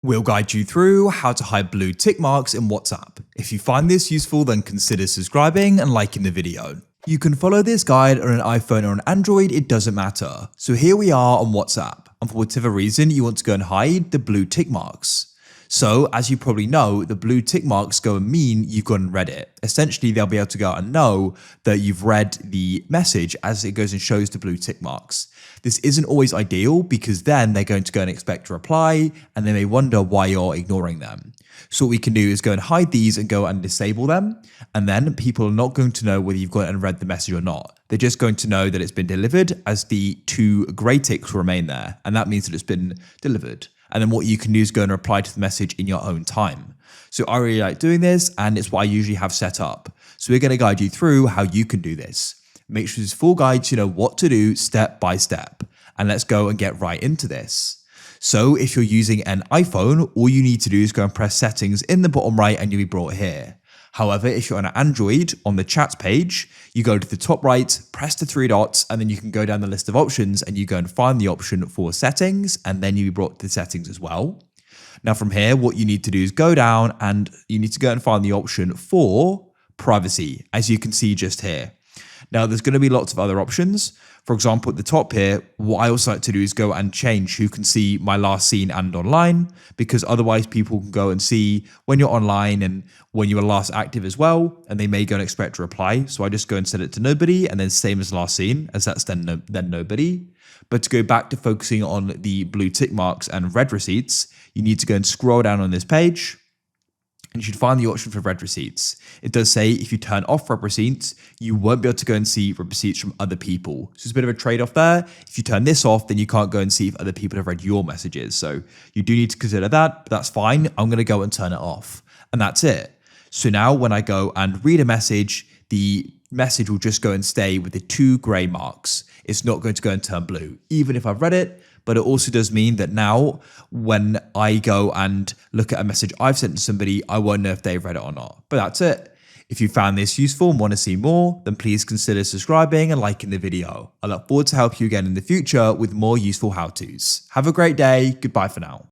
We'll guide you through how to hide blue tick marks in WhatsApp. If you find this useful, then consider subscribing and liking the video. You can follow this guide on an iPhone or an Android, it doesn't matter. So here we are on WhatsApp, and for whatever reason you want to go and hide the blue tick marks. So, as you probably know, the blue tick marks go and mean you've gone and read it. Essentially, they'll be able to go and know that you've read the message as it goes and shows the blue tick marks. This isn't always ideal because then they're going to go and expect a reply and they may wonder why you're ignoring them. So what we can do is go and hide these and go and disable them. And then people are not going to know whether you've gone and read the message or not. They're just going to know that it's been delivered as the two grey ticks remain there. And that means that it's been delivered. And then what you can do is go and reply to the message in your own time. So I really like doing this, and it's what I usually have set up. So we're going to guide you through how you can do this. Make sure this full guide so you know what to do step by step. And let's go and get right into this. So if you're using an iPhone, all you need to do is go and press settings in the bottom right and you'll be brought here. However, if you're on an Android, on the chats page, you go to the top right, press the three dots, and then you can go down the list of options and you go and find the option for settings, and then you'll be brought to the settings as well. Now from here, what you need to do is go down and you need to go and find the option for privacy, as you can see just here. Now there's going to be lots of other options. For example, at the top here, what I also like to do is go and change who can see my last seen and online, because otherwise people can go and see when you're online and when you were last active as well, and they may go and expect a reply. So I just go and set it to nobody, and then same as last seen, as that's then nobody. But to go back to focusing on the blue tick marks and read receipts, you need to go and scroll down on this page. And you should find the option for read receipts. It does say if you turn off read receipts, you won't be able to go and see read receipts from other people. So it's a bit of a trade-off there. If you turn this off, then you can't go and see if other people have read your messages. So you do need to consider that, but that's fine. I'm going to go and turn it off. And that's it. So now when I go and read a message, the message will just go and stay with the two grey marks. It's not going to go and turn blue, even if I've read it. But it also does mean that now when I go and look at a message I've sent to somebody, I won't know if they've read it or not. But that's it. If you found this useful and want to see more, then please consider subscribing and liking the video. I look forward to help you again in the future with more useful how-tos. Have a great day. Goodbye for now.